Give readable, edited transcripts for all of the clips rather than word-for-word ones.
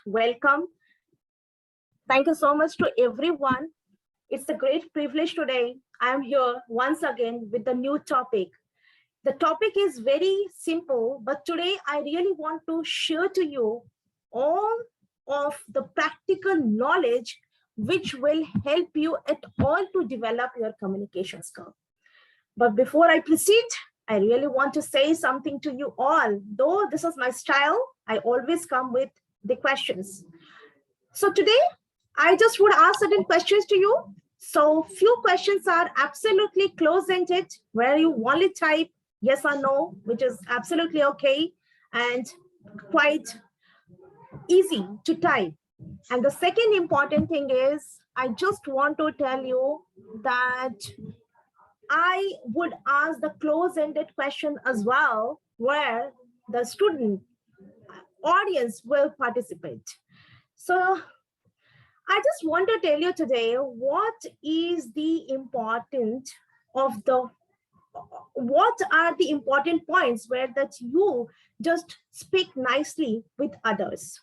welcome. Thank you so much to everyone. It's a great privilege today. I'm here once again with a new topic. The topic is very simple, but today I really want to share to you all of the practical knowledge which will help you at all to develop your communication skill. But before I proceed, I really want to say something to you all. Though this is my style, I always come with the questions. So today, I just would ask certain questions to you. So few questions are absolutely close-ended, where you only type yes or no, which is absolutely okay and quite easy to type. And the second important thing is, I just want to tell you that I would ask the close-ended question as well, where the student audience will participate. So I just want to tell you today what is the important of the, what are the important points where that you just speak nicely with others.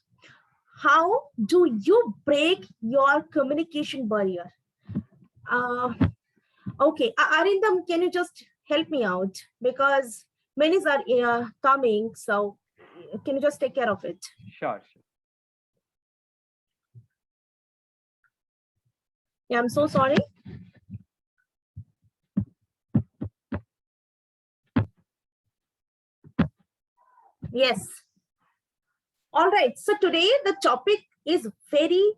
How do you break your communication barrier? Okay, Arindam, can you just help me out? Because many are coming, so can you just take care of it? Sure. Yeah, I'm so sorry. Yes. All right. So today the topic is very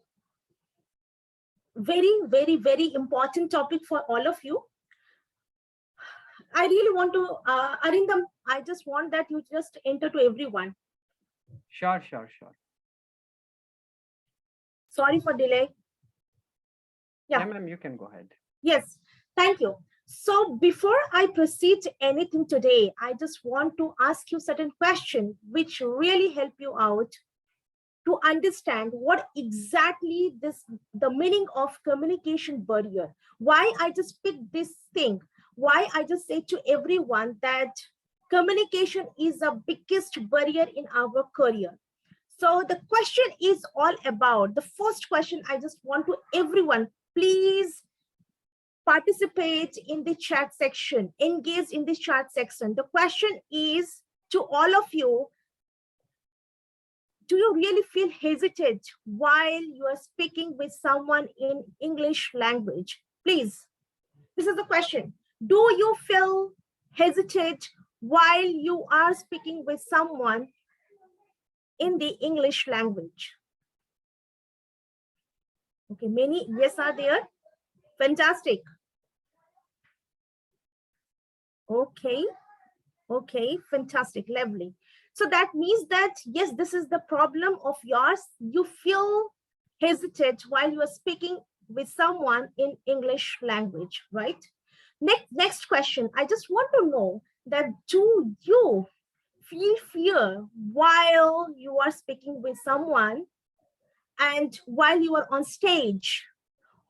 important topic for all of you. I really want to, Arindam, I just want that you just enter to everyone. Sure. Sorry for delay. Yeah, ma'am, you can go ahead. Yes, thank you. So before I proceed to anything today, I just want to ask you certain questions which really help you out to understand what exactly the meaning of communication barrier. Why I just picked this thing. Why I just say to everyone that communication is the biggest barrier in our career. So the question is all about, the first question I just want to everyone, please participate in the chat section, engage in the chat section. The question is to all of you, do you really feel hesitant while you are speaking with someone in English language? Please, this is the question. Do you feel hesitant while you are speaking with someone in the English language? Okay, many yes are there. Fantastic. Okay, fantastic, lovely. So that means that, yes, this is the problem of yours. You feel hesitant while you are speaking with someone in English language, right? Next question. I just want to know that do you feel fear while you are speaking with someone and while you are on stage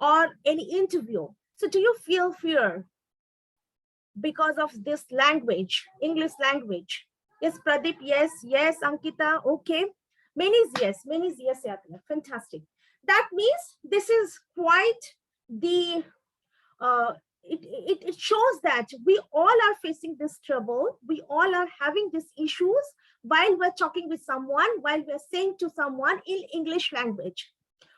or any interview? So do you feel fear because of this language, English language? Yes, Pradeep, yes, Ankita, okay. Many is yes, fantastic. That means this is quite the, it shows that we all are facing this trouble. We all are having these issues while we're talking with someone, while we're saying to someone in English language.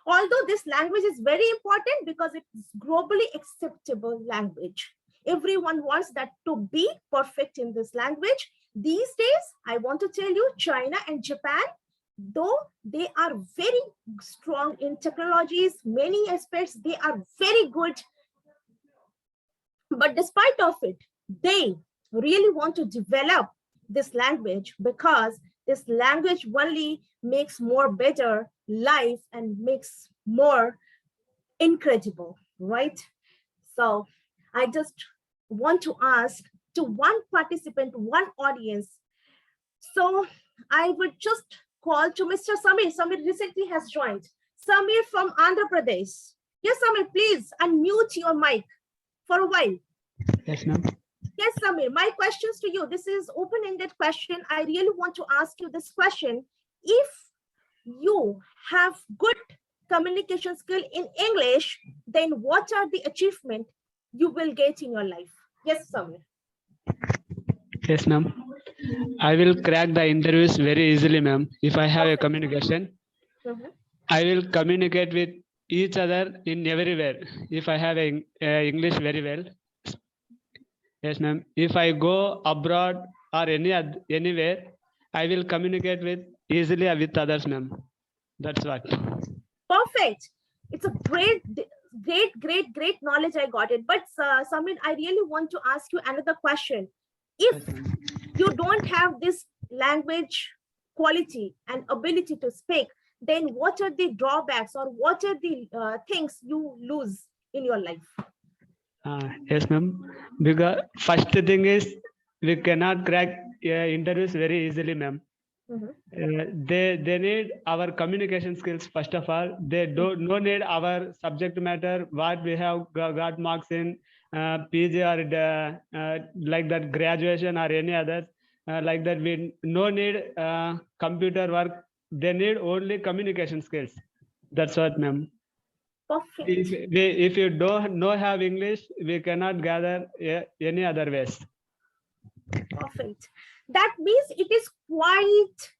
Although this language is very important because it's globally acceptable language. Everyone wants that to be perfect in this language. These days, I want to tell you, China and Japan, though they are very strong in technologies, many aspects, they are very good. But despite of it, they really want to develop this language because this language only makes more better life and makes more incredible, right? So I just want to ask to one participant, one audience. So I would just call to Mr. Samir. Samir recently has joined. Samir from Andhra Pradesh. Yes, Samir, please unmute your mic for a while. Yes, ma'am. Yes, Samir, my questions to you. This is open-ended question. I really want to ask you this question. If you have good communication skill in English, then what are the achievement you will get in your life? Yes, Samir. Yes, ma'am. I will crack the interviews very easily, ma'am. If I have a Perfect. communication, I will communicate with each other in everywhere. If I have English very well, yes, ma'am. If I go abroad or anywhere, I will communicate with easily with others, ma'am. That's what. Perfect. It's a great knowledge I got it. But Samir, I really want to ask you another question. If you don't have this language quality and ability to speak, then what are the drawbacks or what are the things you lose in your life? Yes, ma'am. Because first thing is we cannot crack interviews very easily, ma'am. They need our communication skills first of all. They don't no need our subject matter, what we have got marks in PG or like that graduation or any other like that. We no need computer work. They need only communication skills. That's what, ma'am. Perfect. If you don't have English, we cannot gather any other ways. Perfect. That means it is quite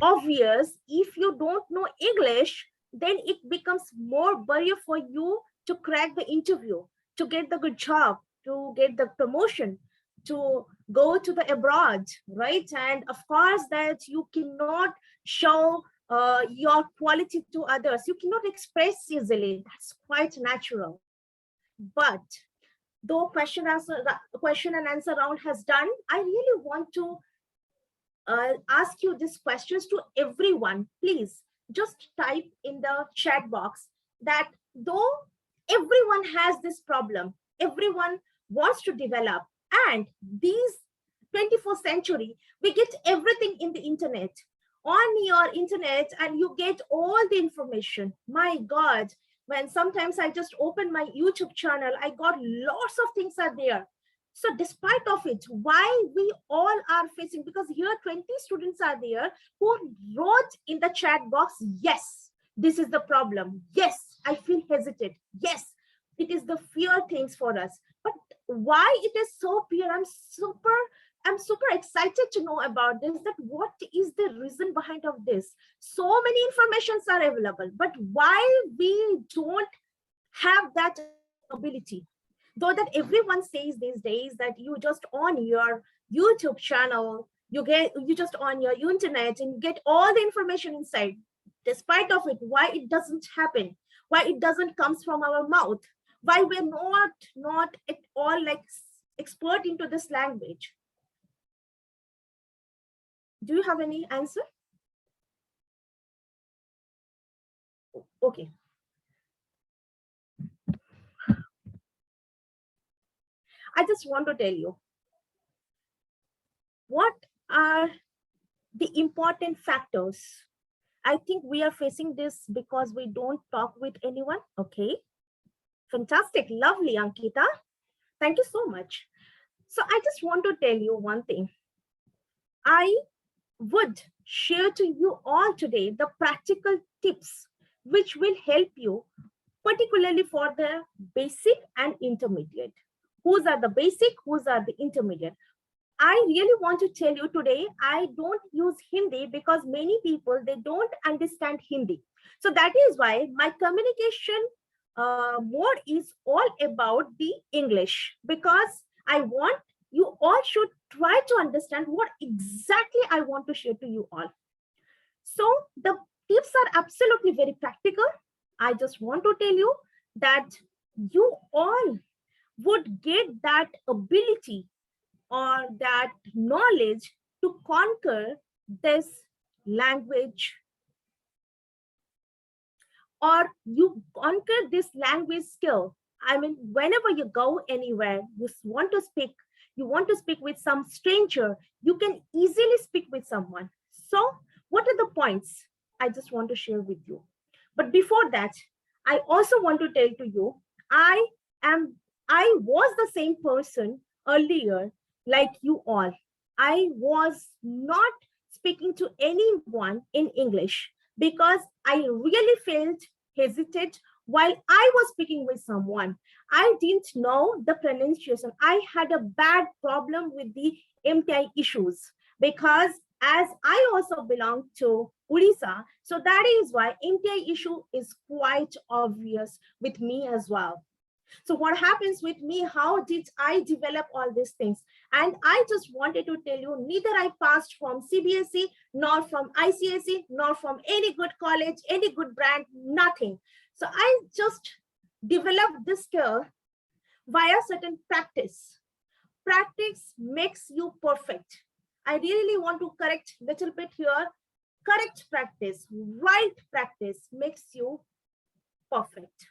obvious if you don't know English, then it becomes more barrier for you to crack the interview, to get the good job, to get the promotion, to go to the abroad, right? And of course that you cannot show your quality to others. You cannot express easily. That's quite natural. But though question and answer round has done, I really want to ask you these questions to everyone. Please just type in the chat box that though everyone has this problem, everyone wants to develop, and these 21st century, we get everything in the internet, on your internet, and you get all the information. My God, when sometimes I just open my YouTube channel, I got lots of things are there. So despite of it, why we all are facing, because here 20 students are there who wrote in the chat box, yes, this is the problem. Yes, I feel hesitant. Yes, it is the fear things for us. But why it is so fear? I'm super excited to know about this, that what is the reason behind of this? So many informations are available, but why we don't have that ability? Though that everyone says these days that you just on your YouTube channel, you just on your internet and you get all the information inside. Despite of it, why it doesn't happen? Why it doesn't comes from our mouth? Why we're not at all like expert into this language? Do you have any answer? Okay. I just want to tell you, what are the important factors? I think we are facing this because we don't talk with anyone. Okay. Fantastic. Lovely, Ankita. Thank you so much. So I just want to tell you one thing. I would share to you all today the practical tips which will help you, particularly for the basic and intermediate. Whose are the basic, whose are the intermediate? I really want to tell you today, I don't use Hindi because many people, they don't understand Hindi. So that is why my communication mode is all about the English, because I want you all should try to understand what exactly I want to share to you all. So the tips are absolutely very practical. I just want to tell you that you all would get that ability or that knowledge to conquer this language, or you conquer this language skill. I mean, whenever you go anywhere, you want to speak with some stranger, you can easily speak with someone. So what are the points I just want to share with you? But before that, I also want to tell to you, I was the same person earlier like you all. I was not speaking to anyone in English. because I really felt hesitant while I was speaking with someone. I didn't know the pronunciation. I had a bad problem with the MTI issues because as I also belong to Odisha, so that is why MTI issue is quite obvious with me as well. So what happens with me? How did I develop all these things? And I just wanted to tell you, neither I passed from CBSE, nor from ICSE, nor from any good college, any good brand, nothing. So I just developed this skill via certain practice. Practice makes you perfect. I really want to correct a little bit here. Correct practice, right practice makes you perfect.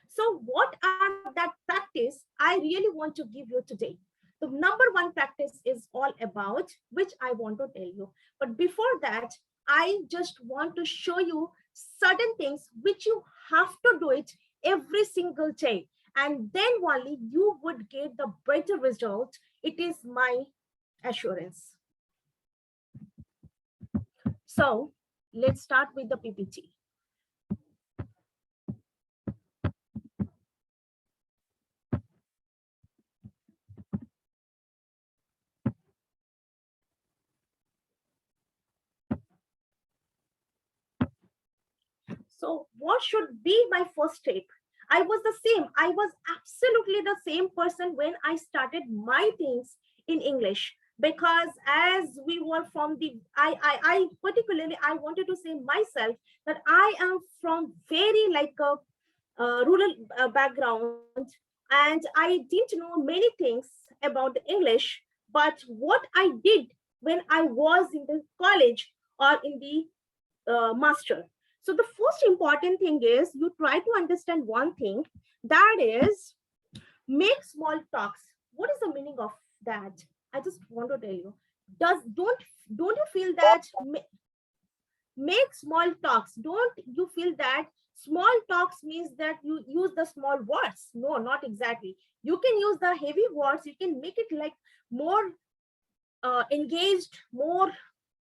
So what are that practice I really want to give you today? The number one practice is all about, which I want to tell you. But before that, I just want to show you certain things which you have to do it every single day. And then only you would get the better result. It is my assurance. So let's start with the PPT. So what should be my first step? I was the same. I was absolutely the same person when I started my things in English, because as we were from the, I particularly, I wanted to say myself that I am from very like a rural background, and I didn't know many things about the English. But what I did when I was in the college or in the master. So the first important thing is you try to understand one thing, that is make small talks. What is the meaning of that? I just want to tell you. Don't you feel that make small talks? Don't you feel that small talks means that you use the small words? No, not exactly. You can use the heavy words. You can make it like more engaged, more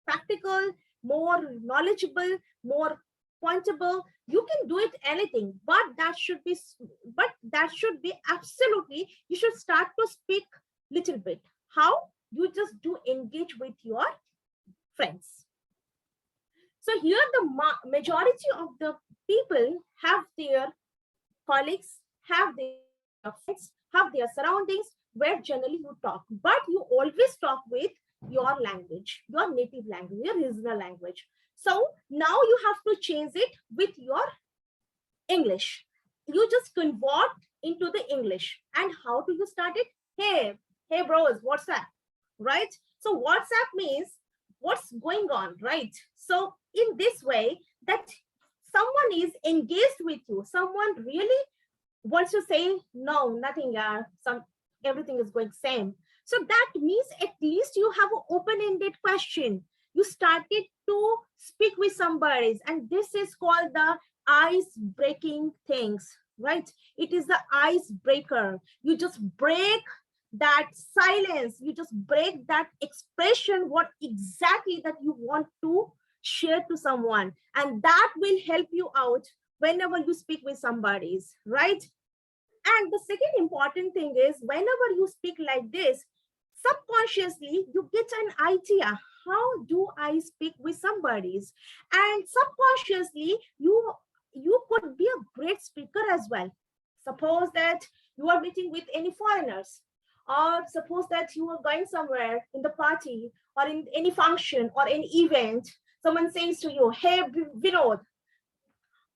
practical, more knowledgeable, more pointable. You can do it anything, but that should be absolutely, you should start to speak little bit. How? You just do engage with your friends. So here the majority of the people have their colleagues, have their friends, have their surroundings where generally you talk, but you always talk with your language, your native language, your regional language. So now you have to change it with your English. You just convert into the English. And how do you start it? Hey bros, what's that? Right? So WhatsApp means what's going on, right? So in this way, that someone is engaged with you, someone really wants to say, no, nothing, everything is going same. So that means at least you have an open-ended question. You started to speak with somebody, and this is called the ice-breaking things, right? It is the icebreaker. You just break that silence. You just break that expression, what exactly that you want to share to someone, and that will help you out whenever you speak with somebody, right? And the second important thing is whenever you speak like this, subconsciously you get an idea, how do I speak with somebody? And subconsciously you could be a great speaker as well. Suppose that you are meeting with any foreigners, or suppose that you are going somewhere in the party or in any function or any event. Someone says to you, hey Vinod,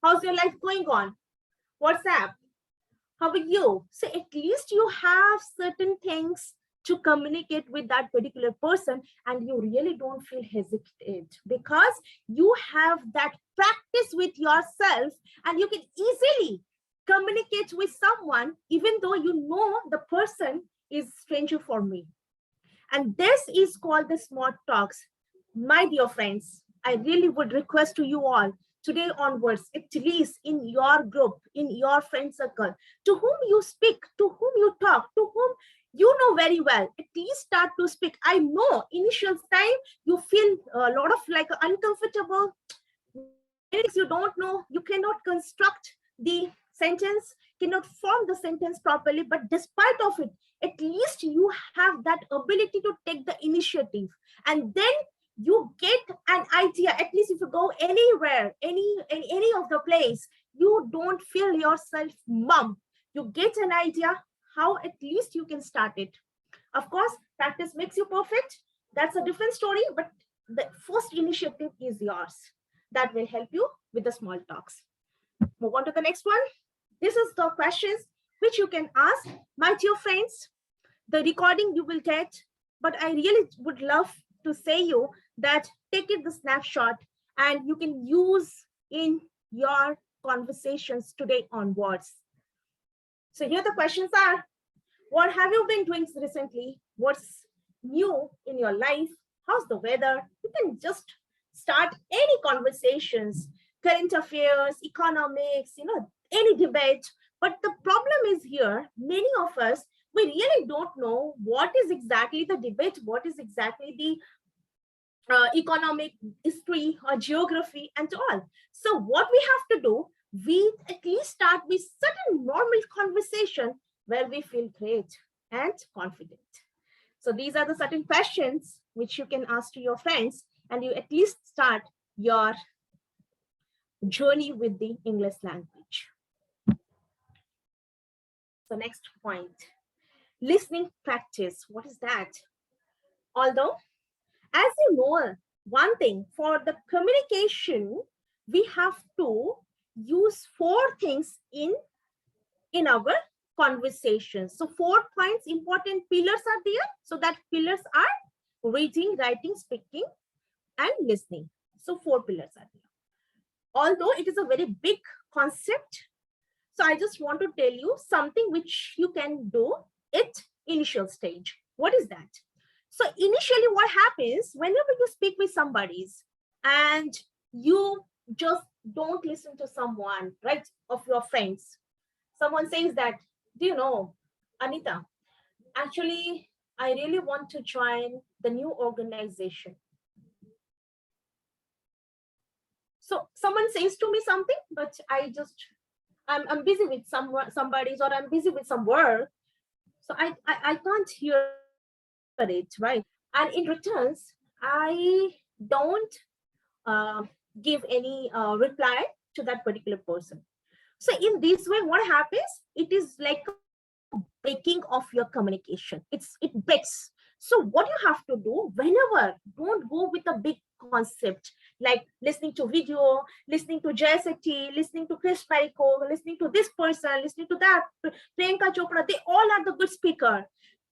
how's your life going on? What's up? How are you? So at least you have certain things to communicate with that particular person, and you really don't feel hesitant because you have that practice with yourself, and you can easily communicate with someone even though you know the person is stranger for me. And this is called the smart talks. My dear friends, I really would request to you all today onwards, at least in your group, in your friend circle, to whom you speak, to whom you talk, to whom you know very well, at least start to speak. I know initial time you feel a lot of like uncomfortable. things you don't know, you cannot construct the sentence, cannot form the sentence properly, but despite of it, at least you have that ability to take the initiative, and then you get an idea. At least if you go anywhere, any of the place, you don't feel yourself mum. You get an idea how at least you can start it. Of course, practice makes you perfect. That's a different story, but the first initiative is yours. That will help you with the small talks. Move on to the next one. This is the questions which you can ask, my dear friends. The recording you will get, but I really would love to say you that take it the snapshot and you can use in your conversations today onwards. So here the questions are: what have you been doing recently? What's new in your life? How's the weather? You can just start any conversations, current affairs, economics, any debate. But the problem is here, many of us, we really don't know what is exactly the debate, what is exactly the economic history or geography and all. So what we have to do, we at least start with certain normal conversation where we feel great and confident. So these are the certain questions which you can ask to your friends, and you at least start your journey with the English language. So next point, listening practice. What is that? Although, as you know, one thing for the communication, we have to use 4 things in our conversations. So 4 points, important pillars are there. So that pillars are reading, writing, speaking, and listening. So 4 pillars are there. Although it is a very big concept, so I just want to tell you something which you can do at initial stage. What is that? So initially what happens whenever you speak with somebody and you just don't listen to someone, right, of your friends. Someone says that, do you know, Anita, actually, I really want to join the new organization. So someone says to me something, but I'm busy with somebody's, or I'm busy with some work. So I can't hear it, right? And in returns, I don't give any reply to that particular person. So in this way, what happens? It is like a breaking of your communication. It breaks. So what you have to do whenever, don't go with a big concept like listening to video, listening to Jay Shetty, listening to Chris Perico, listening to this person, listening to that, Priyanka Chopra. They all are the good speaker.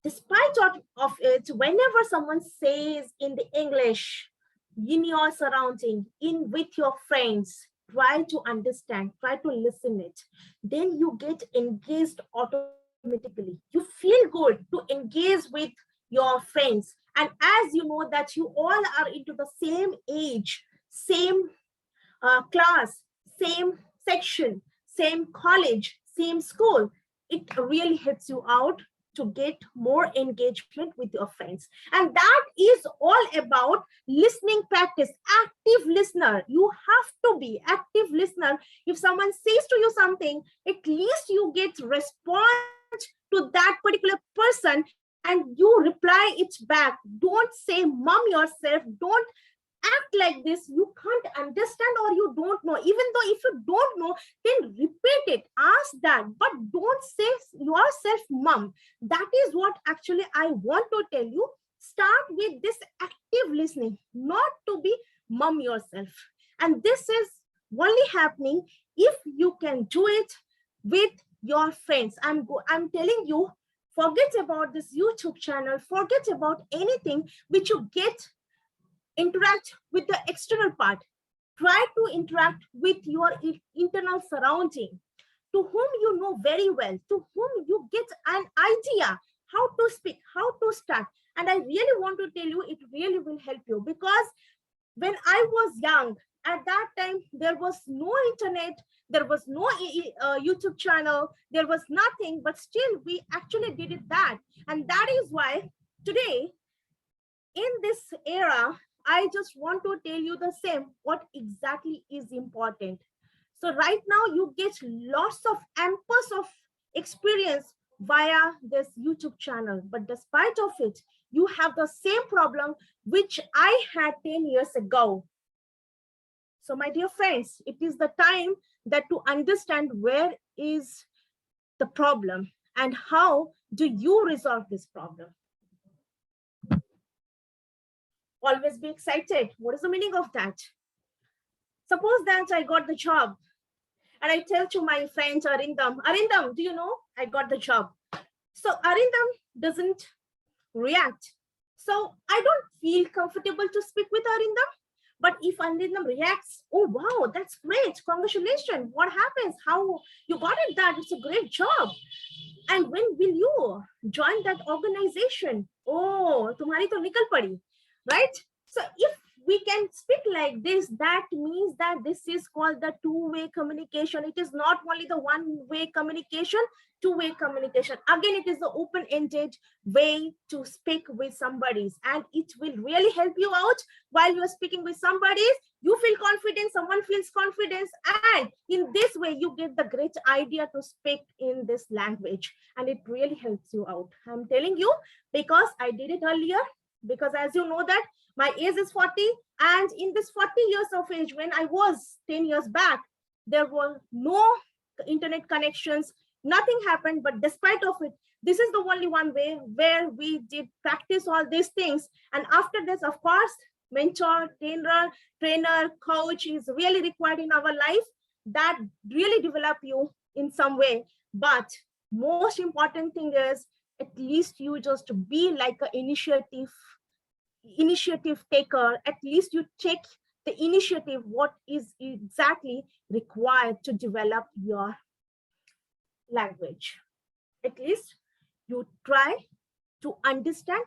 Despite of it, whenever someone says in the English, in your surrounding, in with your friends, try to understand, try to listen it. Then you get engaged automatically. You feel good to engage with your friends. And as you know that you all are into the same age, same class, same section, same college, same school, it really helps you out to get more engagement with your friends. And that is all about listening practice. Active listener. You have to be active listener. If someone says to you something, at least you get response to that particular person and you reply it back. Don't say mum yourself. Don't act like this. You can't understand or you don't know. Even though if you don't know, then repeat it, ask that, but don't say yourself mum. That is what actually I want to tell you. Start with this active listening, not to be mum yourself. And this is only happening if you can do it with your friends. I'm telling you, forget about this YouTube channel, forget about anything which you get. Interact with the external part. Try to interact with your internal surrounding, to whom you know very well, to whom you get an idea how to speak, how to start. And I really want to tell you, it really will help you, because when I was young, at that time, there was no internet, there was no YouTube channel, there was nothing, but still we actually did it that. And that is why today, in this era, I just want to tell you the same, what exactly is important. So right now you get lots of ampers of experience via this YouTube channel, but despite of it, you have the same problem which I had 10 years ago. So my dear friends, it is the time that to understand where is the problem and how do you resolve this problem. Always be excited. What is the meaning of that? Suppose that I got the job and I tell to my friend Arindam, do you know I got the job? So Arindam doesn't react. So I don't feel comfortable to speak with Arindam. But if Arindam reacts, oh wow, that's great, congratulations. What happens? How you got it done? It's a great job. And when will you join that organization? Oh, tumhari to nikal padi, right? So if we can speak like this, that means that this is called the two-way communication. It is not only the one-way communication, two-way communication. Again, it is the open-ended way to speak with somebody, and it will really help you out while you are speaking with somebody. You feel confident, someone feels confidence, and in this way, you get the great idea to speak in this language, and it really helps you out. I'm telling you because I did it earlier, because as you know that my age is 40, and in this 40 years of age, when I was 10 years back, there were no internet connections, nothing happened, but despite of it, this is the only one way where we did practice all these things. And after this, of course, mentor, trainer, coach is really required in our life that really develop you in some way. But most important thing is at least you just be like an initiative taker. At least you take the initiative, what is exactly required to develop your language. At least you try to understand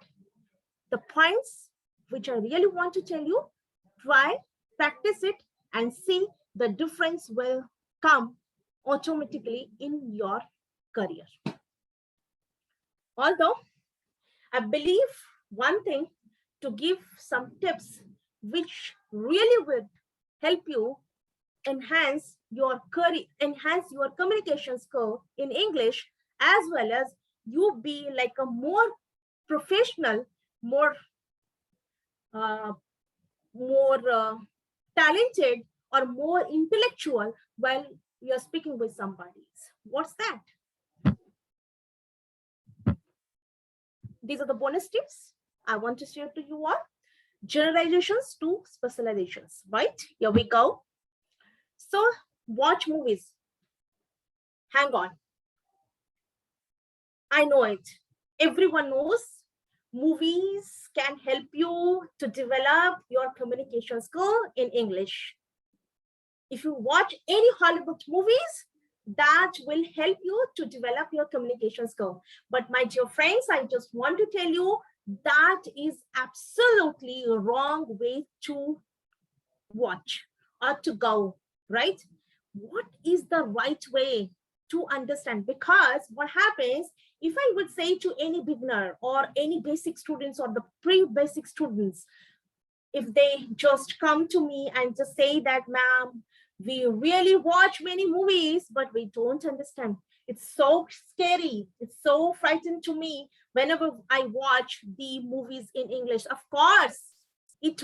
the points which I really want to tell you. Try, practice it, and see the difference will come automatically in your career. Although I believe one thing, to give some tips which really would help you enhance your career, enhance your communication skill in English, as well as you be like a more professional, more talented or more intellectual while you're speaking with somebody. What's that? These are the bonus tips I want to share to you all. Generalizations to specializations, right? Here we go. So watch movies. Hang on. I know it. Everyone knows movies can help you to develop your communication skill in English. If you watch any Hollywood movies, that will help you to develop your communication skill. But my dear friends, I just want to tell you that is absolutely a wrong way to watch or to go, right? What is the right way to understand? Because what happens, if I would say to any beginner or any basic students or the pre-basic students, if they just come to me and just say that, ma'am, we really watch many movies, but we don't understand. It's so scary. It's so frightening to me whenever I watch the movies in English. Of course, it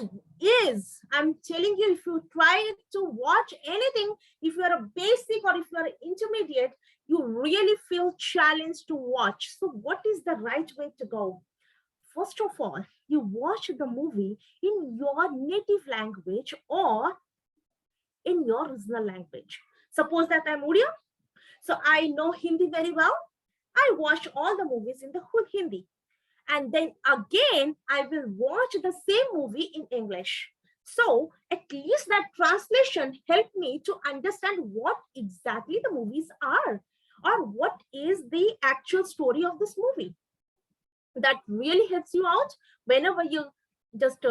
is. I'm telling you, if you try to watch anything, if you're a basic or if you're an intermediate, you really feel challenged to watch. So what is the right way to go? First of all, you watch the movie in your native language or in your original language. Suppose that I'm Odia, so I know Hindi very well. I watch all the movies in the whole Hindi. And then again, I will watch the same movie in English. So at least that translation helped me to understand what exactly the movies are or what is the actual story of this movie. That really helps you out whenever you just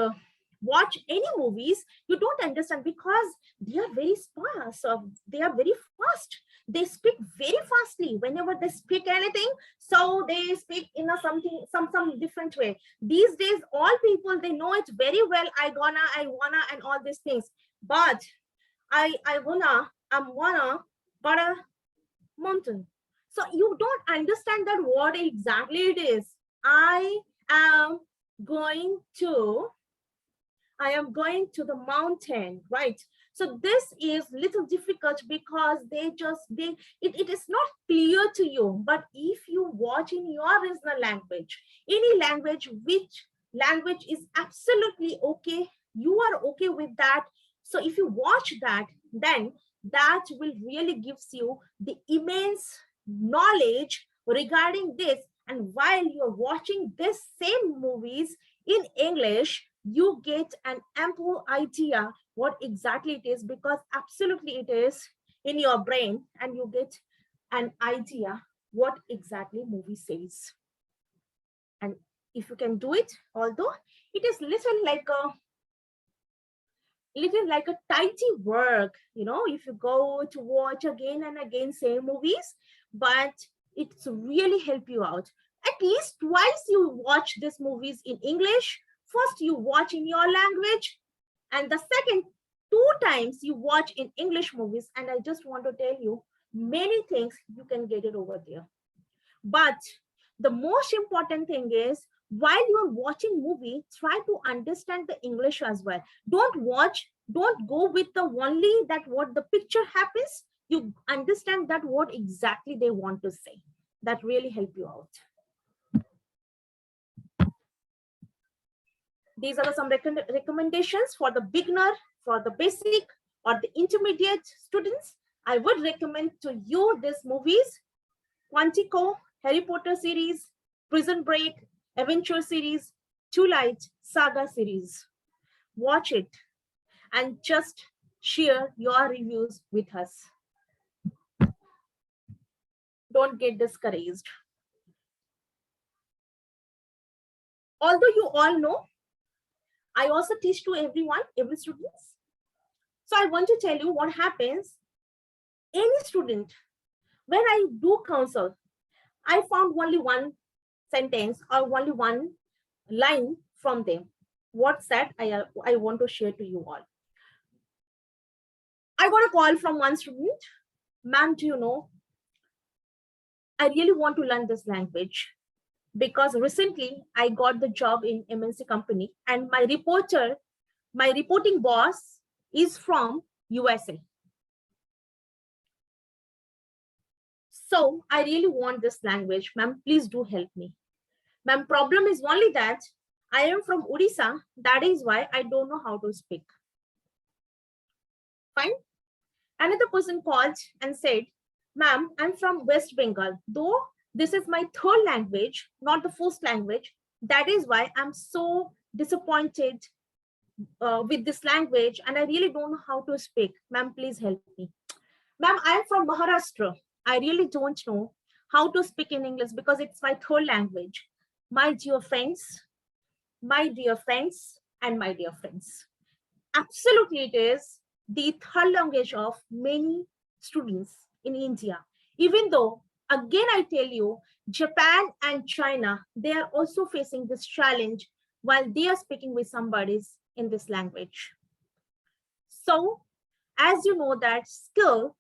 watch any movies. You don't understand because they are very sparse, they are very fast. they speak very fastly whenever they speak anything. So they speak in a some different way. These days, all people, they know it very well. I wanna, and all these things. But I wanna, I'm wanna, but a mountain. So you don't understand that what exactly it is. I am going to I am going to the mountain, right? So this is little difficult because it is not clear to you. But if you watch in your original language, any language, which language is absolutely okay, you are okay with that. So if you watch that, then that will really gives you the immense knowledge regarding this. And while you're watching this same movies in English, you get an ample idea what exactly it is, because absolutely it is in your brain, and you get an idea what exactly movie says. And if you can do it, although it is little like a tidy work, if you go to watch again and again same movies, but it's really help you out. At least twice you watch these movies in English. First you watch in your language, and the second 2 times you watch in English movies. And I just want to tell you, many things you can get it over there. But the most important thing is, while you're watching movie, try to understand the English as well. Don't go with the only that what the picture happens. You understand that what exactly they want to say. That really help you out. These are some recommendations for the beginner, for the basic or the intermediate students. I would recommend to you these movies: Quantico, Harry Potter series, Prison Break, Adventure series, Twilight Saga series. Watch it and just share your reviews with us. Don't get discouraged. Although you all know, I also teach to everyone, every student. So I want to tell you what happens. Any student, when I do counsel, I found only one sentence or only one line from them. What's that? I want to share to you all. I got a call from one student. Ma'am, do you know, I really want to learn this language because recently I got the job in MNC company, and my reporting boss is from USA. So I really want this language. Ma'am, please do help me. Ma'am, problem is only that I am from Odisha. That is why I don't know how to speak. Fine. Another person called and said, ma'am, I'm from West Bengal. Though this is my third language, not the first language. That is why I'm so disappointed with this language, and I really don't know how to speak. Ma'am, please help me. Ma'am, I'm from Maharashtra. I really don't know how to speak in English because it's my third language. My dear friends, and my dear friends, absolutely it is the third language of many students in India. Even though, again, I tell you, Japan and China, they are also facing this challenge while they are speaking with somebody in this language. So, as you know, that skill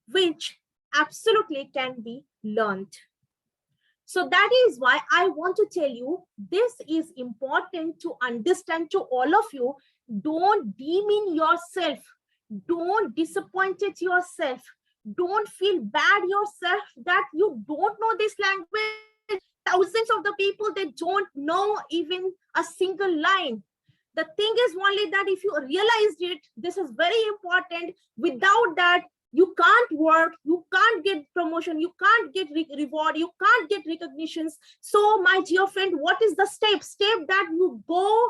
which absolutely can be learned. So that is why I want to tell you, this is important to understand to all of you. Don't demean yourself. Don't disappoint yourself. Don't feel bad yourself that you don't know this language. Thousands of the people, they don't know even a single line. The thing is only that if you realized it, this is very important. Without that, you can't work, you can't get promotion, you can't get reward, you can't get recognitions. So my dear friend, what is the step that you go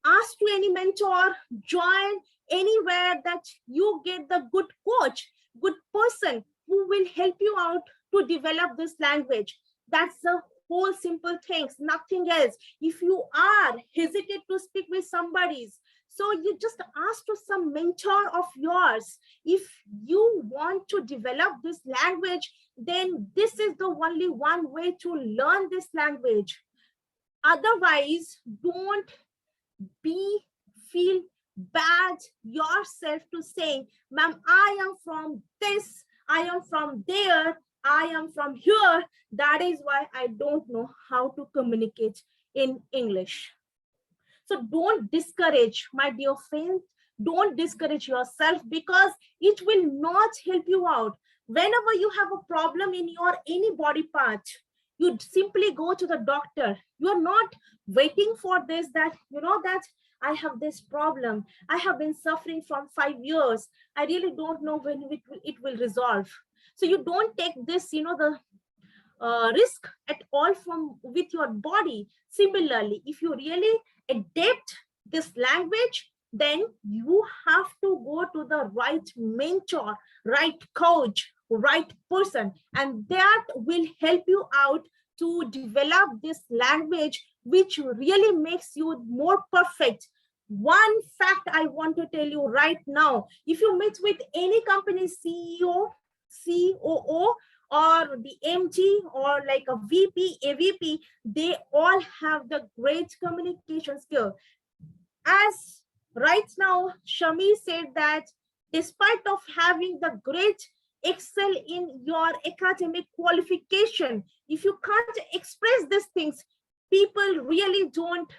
ask to any mentor, join anywhere that you get the good coach, good person who will help you out to develop this language. That's the whole simple things, nothing else. If you are hesitant to speak with somebody, So you just ask to some mentor of yours. If you want to develop this language, then this is the only one way to learn this language. Otherwise, don't feel bad yourself to say, ma'am, I am from this, I am from there, I am from here. That is why I don't know how to communicate in English. So don't discourage, my dear friend. Don't discourage yourself, because it will not help you out. Whenever you have a problem in your any body part, you simply go to the doctor. You are not waiting for this, that that I have this problem, I have been suffering from 5 years, I really don't know when it will resolve. So you don't take this the risk at all from with your body. Similarly, if you really adapt this language, then you have to go to the right mentor, right coach, right person, and that will help you out to develop this language, which really makes you more perfect. One fact I want to tell you right now: if you meet with any company CEO, COO, or the MD, or like a VP, AVP, they all have the great communication skill. As right now, Shami said that despite of having the great excel in your academic qualification, if you can't express these things, people really don't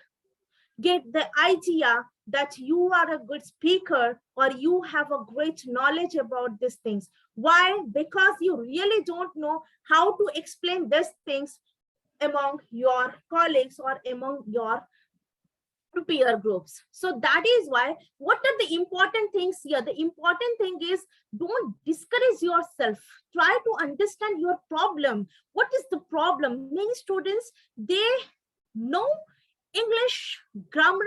get the idea that you are a good speaker or you have a great knowledge about these things. Why? Because you really don't know how to explain these things among your colleagues or among your peer groups. So that is why, what are the important things here? The important thing is, don't discourage yourself. Try to understand your problem. What is the problem? Many students, they know English grammar,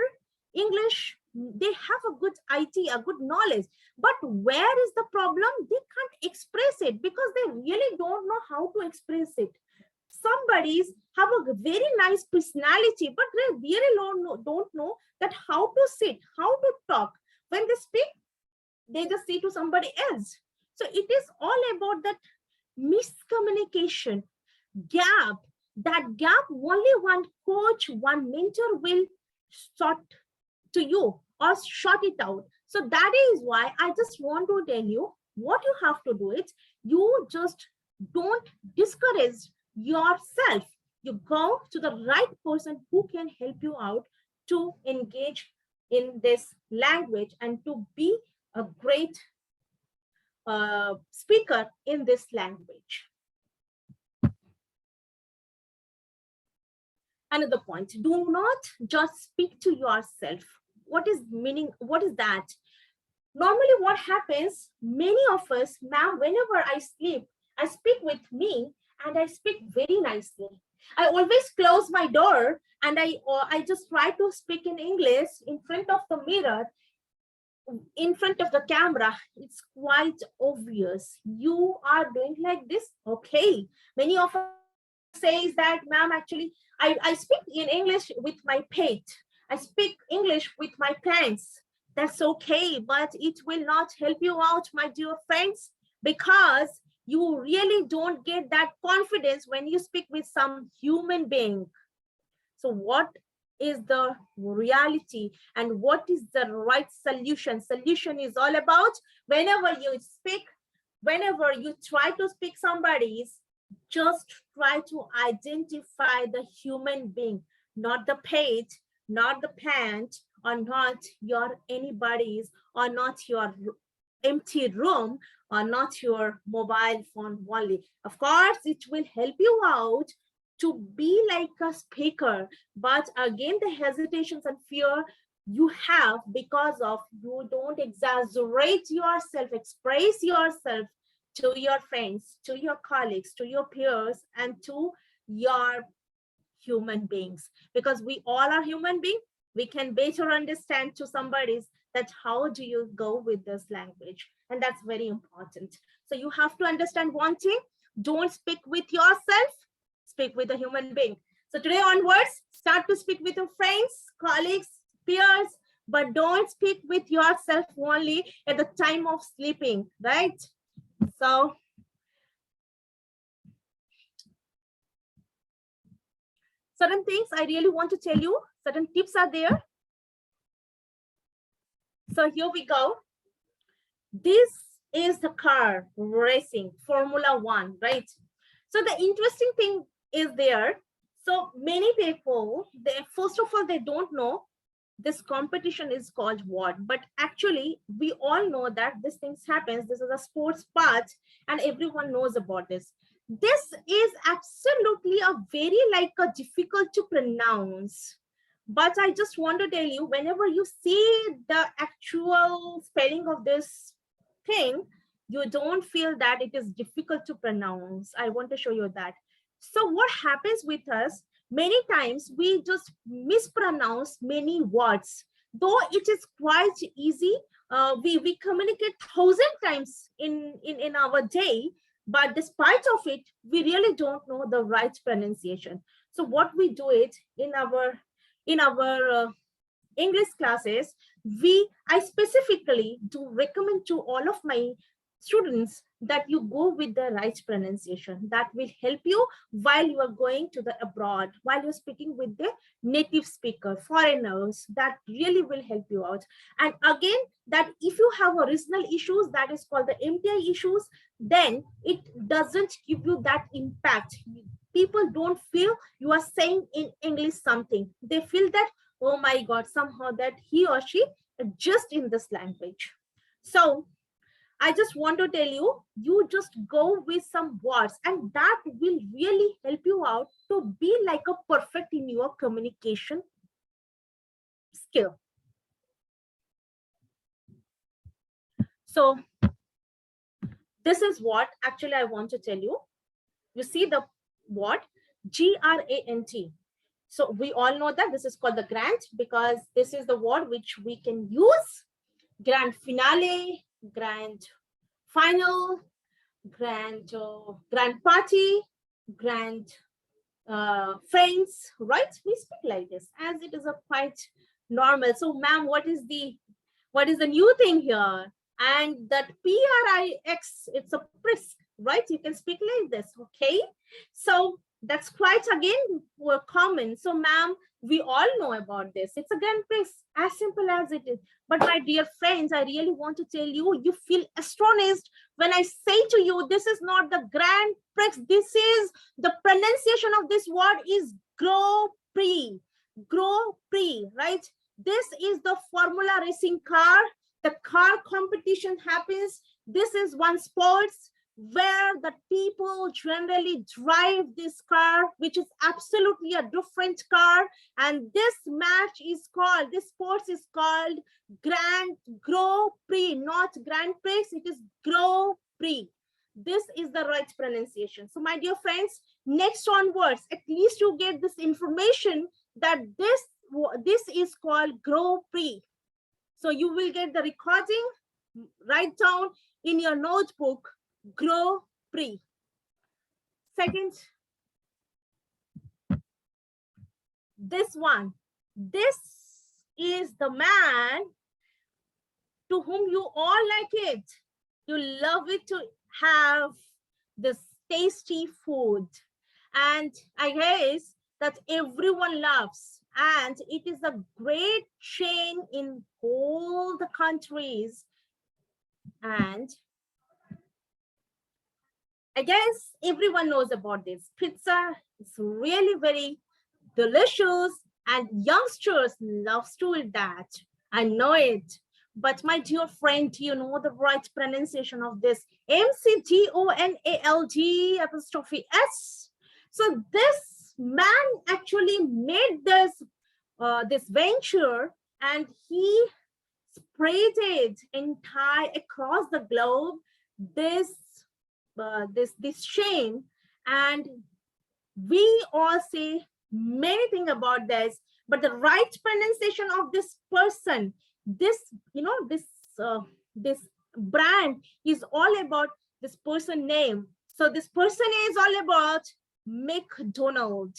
English, they have a good idea, a good knowledge, but where is the problem? They can't express it because they really don't know how to express it. Somebody have a very nice personality, but they really don't know that how to sit, how to talk. When they speak, they just say to somebody else. So it is all about that miscommunication gap. That gap, only one coach, one mentor will sort to you or short it out. So that is why I just want to tell you what you have to do. It you just don't discourage yourself. You go to the right person who can help you out to engage in this language and to be a great speaker in this language. Another point: do not just speak to yourself. What is meaning? What is that? Normally, what happens, many of us, ma'am, whenever I sleep, I speak with me and I speak very nicely. I always close my door and I just try to speak in English in front of the mirror, in front of the camera. It's quite obvious. You are doing like this, okay? Many of us says that, ma'am, actually, I speak in English with my pet. I speak English with my plants. That's okay, but it will not help you out, my dear friends, because you really don't get that confidence when you speak with some human being. So what is the reality and what is the right solution? Solution is all about, whenever you speak, whenever you try to speak somebody's, just try to identify the human being, not the pet, not the plant, or not your anybody's, or not your empty room, or not your mobile phone only. Of course, it will help you out to be like a speaker, but again, the hesitations and fear you have because of you don't exaggerate yourself, express yourself to your friends, to your colleagues, to your peers, and to your human beings. Because we all are human beings, we can better understand to somebody's that how do you go with this language, and that's very important. So you have to understand one thing: don't speak with yourself, speak with a human being. So today onwards, start to speak with your friends, colleagues, peers, but don't speak with yourself only at the time of sleeping, right? So certain things I really want to tell you, certain tips are there. So here we go. This is the car racing, Formula One, right? So the interesting thing is there. So many people, first of all, they don't know this competition is called what, but actually we all know that this things happens. This is a sports part and everyone knows about this. This is absolutely a very like a difficult to pronounce, but I just want to tell you, whenever you see the actual spelling of this thing, you don't feel that it is difficult to pronounce. I want to show you that. So what happens with us, many times we just mispronounce many words, though it is quite easy. We communicate 1,000 times in our day, but despite of it, we really don't know the right pronunciation. So what we do it in our English classes, I specifically do recommend to all of my students that you go with the right pronunciation. That will help you while you are going to the abroad, while you're speaking with the native speaker, foreigners. That really will help you out. And again, that if you have original issues, that is called the MTI issues, then it doesn't give you that impact. People don't feel you are saying in English something. They feel that, oh my God, somehow that he or she just in this language. So I just want to tell you, you just go with some words and that will really help you out to be like a perfect in your communication skill. So this is what actually I want to tell you. You see the what? Grant. So we all know that this is called the grant because this is the word which we can use. Grand finale, grand final, grand party, grand friends, right? We speak like this as it is a quite normal. So ma'am, what is the new thing here? And that PRIX, it's a prisk, right? You can speak like this, okay? So that's quite again common. So ma'am, we all know about this. It's a grand prix, as simple as it is. But my dear friends, I really want to tell you, you feel astonished when I say to you, this is not the grand prix. This is the pronunciation of this word is Gros Prix, right? This is the Formula racing car. The car competition happens. This is one sports where the people generally drive this car, which is absolutely a different car. And this match is called, this sports is called Gros Prix, not Grand Prix, it is Gros Prix. This is the right pronunciation. So my dear friends, next onwards, at least you get this information that this is called Gros Prix. So you will get the recording, write down in your notebook, Gros Prix. Second, this one. This is the man to whom you all like it. You love it to have this tasty food. And I guess that everyone loves. And it is a great chain in all the countries. And I guess everyone knows about this. Pizza is really very delicious and youngsters love to eat that. I know it. But my dear friend, do you know the right pronunciation of this? McDonald''S. So this man actually made this venture and he spread it entire across the globe. This chain, and we all say many things about this, but the right pronunciation of this person, this this brand is all about this person name. So this person is all about McDonald.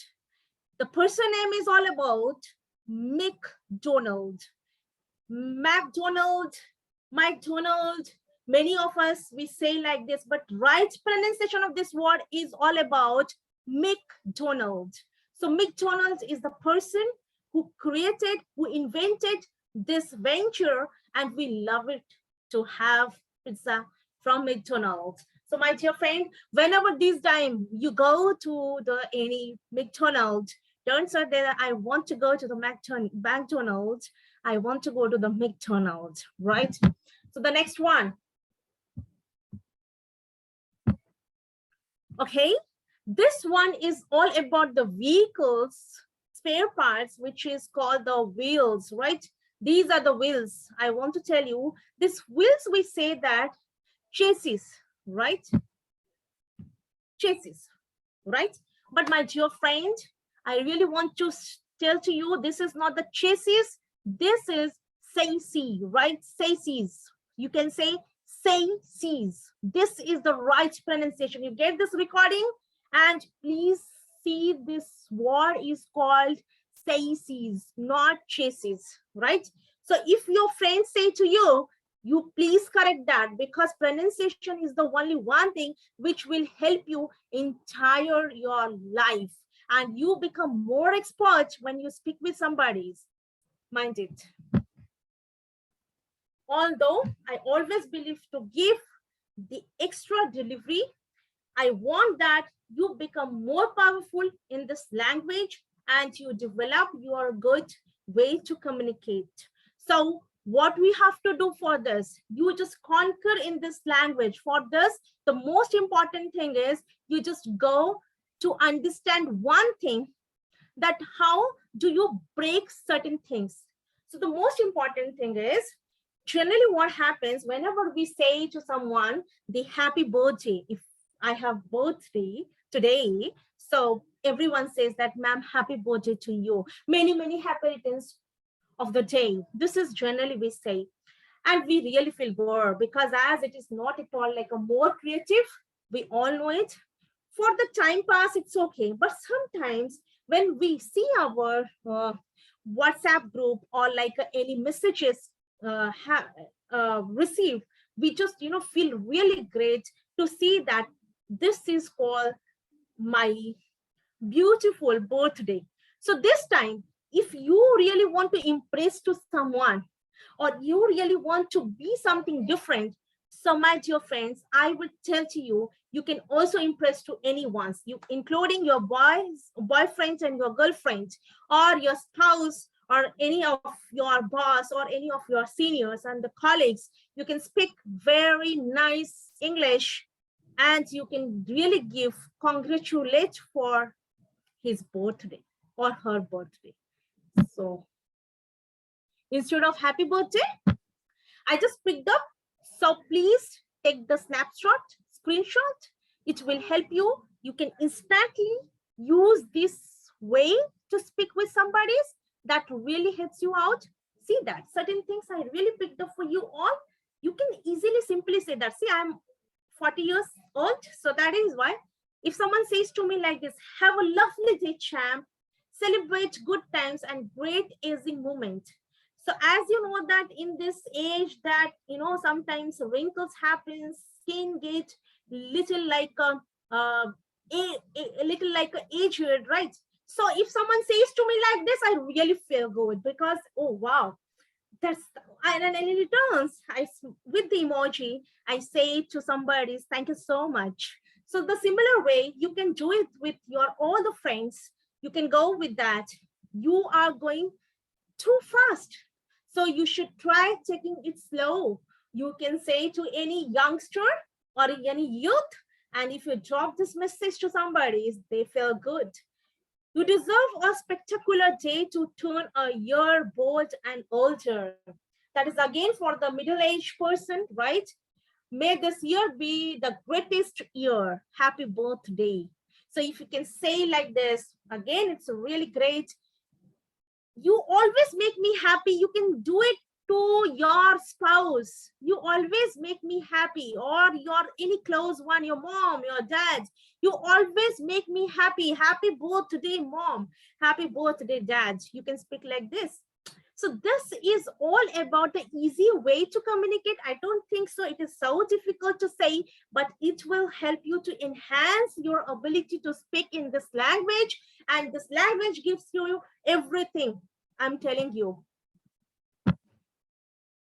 The person name is all about McDonald. McDonald, many of us, we say like this, but right pronunciation of this word is all about McDonald. So McDonald is the person who created, who invented this venture, and we love it to have pizza from McDonald's. So my dear friend, whenever this time you go to the any McDonald's, don't say that I want to go to the McDonald's. I want to go to the McDonald's, right? So the next one. Okay, this one is all about the vehicles spare parts, which is called the wheels, right? These are the wheels. I want to tell you, these wheels, we say that chassis, right? Chassis, right? But my dear friend, I really want to tell to you, this is not the chassis, this is chassis, right? Chassis. You can say chassis. This is the right pronunciation. You get this recording, and please see this word is called chassis, not chassis, right? So if your friends say to you, you please correct that, because pronunciation is the only one thing which will help you entire your life, and you become more expert when you speak with somebody. Mind it. Although I always believe to give the extra delivery, I want that you become more powerful in this language and you develop your good way to communicate. So what we have to do for this, you just conquer in this language. For this, the most important thing is you just go to understand one thing, that how do you break certain things. So the most important thing is, generally what happens whenever we say to someone the happy birthday, if I have birthday today, so everyone says that, ma'am, happy birthday to you, many happy returns of the day. This is generally we say, and we really feel bored, because as it is not at all like a more creative, we all know it. For the time pass, it's okay, but sometimes when we see our WhatsApp group or like any messages received, we just feel really great to see that this is called my beautiful birthday. So this time, if you really want to impress to someone, or you really want to be something different, so my dear friends, I will tell to you, you can also impress to anyone, including your boyfriends and your girlfriends, or your spouse, or any of your boss, or any of your seniors and the colleagues. You can speak very nice English, and you can really give congratulate for his birthday or her birthday. So instead of happy birthday, I just picked up. So please take the screenshot. It will help you. You can instantly use this way to speak with somebody. That really helps you out. See that certain things I really picked up for you all. You can easily simply say that. See, I'm 40 years old. So that is why if someone says to me like this, have a lovely day, champ. Celebrate good times and great aging moment. So as you know that in this age that, sometimes wrinkles happen, skin get little like a little like a aged, right? So if someone says to me like this, I really feel good, because, oh, wow, that's, and in returns, with the emoji, I say to somebody, thank you so much. So the similar way, you can do it with your all the friends. You can go with that. You are going too fast, so you should try taking it slow. You can say to any youngster or any youth, and if you drop this message to somebody, they feel good. You deserve a spectacular day to turn a year bold and older. That is again for the middle-aged person, right? May this year be the greatest year. Happy birthday. So if you can say like this, again, it's really great. You always make me happy. You can do it to your spouse. You always make me happy, or your any close one, your mom, your dad. You always make me happy. Happy birthday, mom. Happy birthday, dad. You can speak like this. So this is all about the easy way to communicate. I don't think so. It is so difficult to say, but it will help you to enhance your ability to speak in this language. And this language gives you everything, I'm telling you.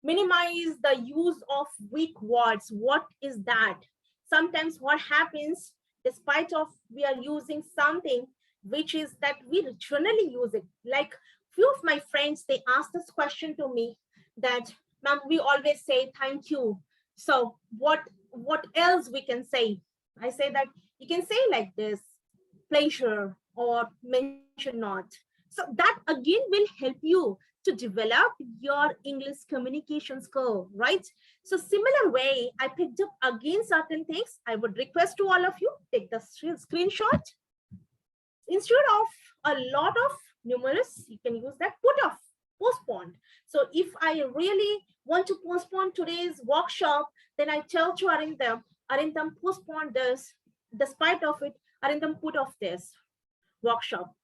Minimize the use of weak words. What is that? Sometimes what happens, despite of we are using something which is that we generally use it. Like few of my friends, they asked this question to me that, ma'am, we always say thank you. So what else we can say? I say that you can say like this, pleasure or mention not. So that again will help you to develop your English communication skill, right? So similar way, I picked up again certain things. I would request to all of you, take the screenshot. Instead of a lot of numerous, you can use that put off, postponed. So if I really want to postpone today's workshop, then I tell to Arindam, postpone this. Despite of it, Arindam, put off this workshop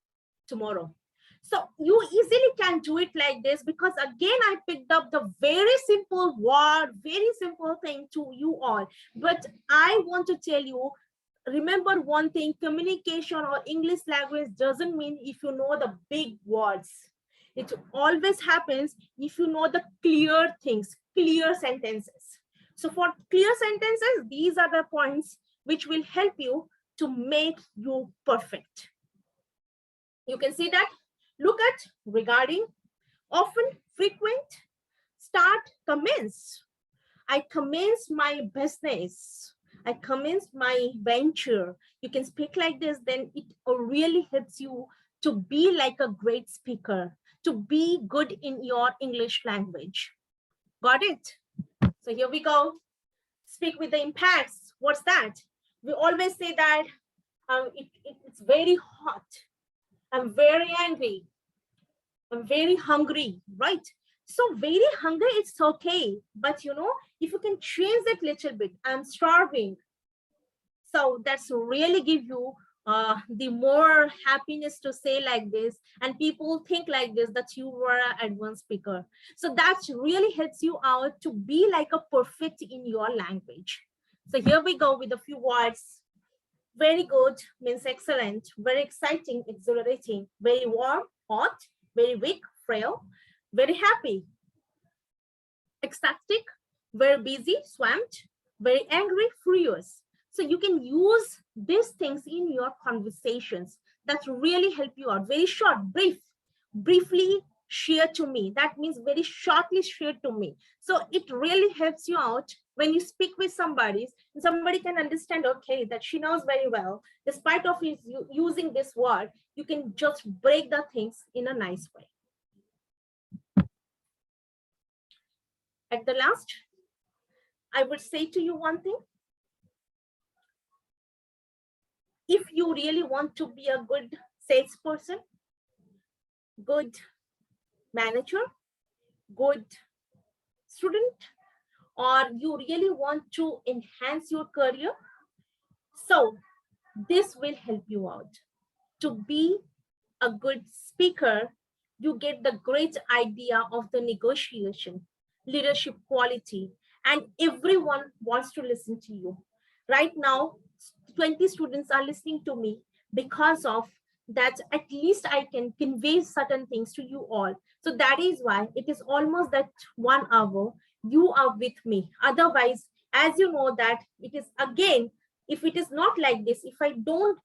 tomorrow. So you easily can do it like this, because again, I picked up the very simple word, very simple thing to you all. But I want to tell you, remember one thing, communication or English language doesn't mean if you know the big words. It always happens if you know the clear things, clear sentences. So for clear sentences, these are the points which will help you to make you perfect. You can see that. Look at regarding, often, frequent, start, commence. I commence my business. I commence my venture. You can speak like this, then it really helps you to be like a great speaker, to be good in your English language. Got it? So here we go. Speak with the impacts. What's that? We always say that it's very hot. I'm very angry. I'm very hungry, right? So very hungry, it's okay. But you know, if you can change that little bit, I'm starving. So that's really give you the more happiness to say like this, and people think like this, that you were an advanced speaker. So that really helps you out to be like a perfect in your language. So here we go with a few words. Very good means excellent, very exciting, exhilarating, very warm, hot, very weak, frail, very happy, ecstatic, very busy, swamped, very angry, furious. So you can use these things in your conversations that really help you out. Very short, briefly share to me. That means very shortly share to me. So it really helps you out when you speak with somebody, and somebody can understand, okay, that she knows very well. Despite of his using this word, you can just break the things in a nice way. At the last, I would say to you one thing. If you really want to be a good salesperson, good manager, good student, or you really want to enhance your career, so this will help you out. To be a good speaker, you get the great idea of the negotiation, leadership quality, and everyone wants to listen to you. Right now, 20 students are listening to me because of that. At least I can convey certain things to you all. So that is why it is almost that 1 hour you are with me. Otherwise, as you know that it is again, if it is not like this, if I don't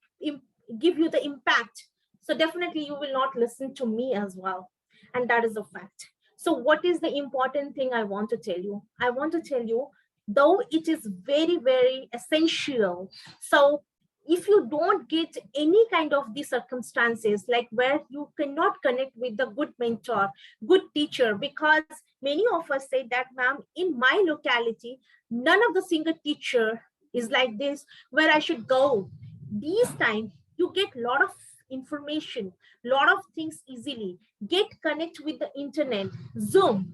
give you the impact, so definitely you will not listen to me as well. And that is a fact. So what is the important thing I want to tell you? I want to tell you, though it is very, very essential. So if you don't get any kind of these circumstances, like where you cannot connect with the good mentor, good teacher, because many of us say that, ma'am, in my locality, none of the single teacher is like this, where I should go. These times, you get a lot of information, lot of things easily. Get connect with the internet, Zoom.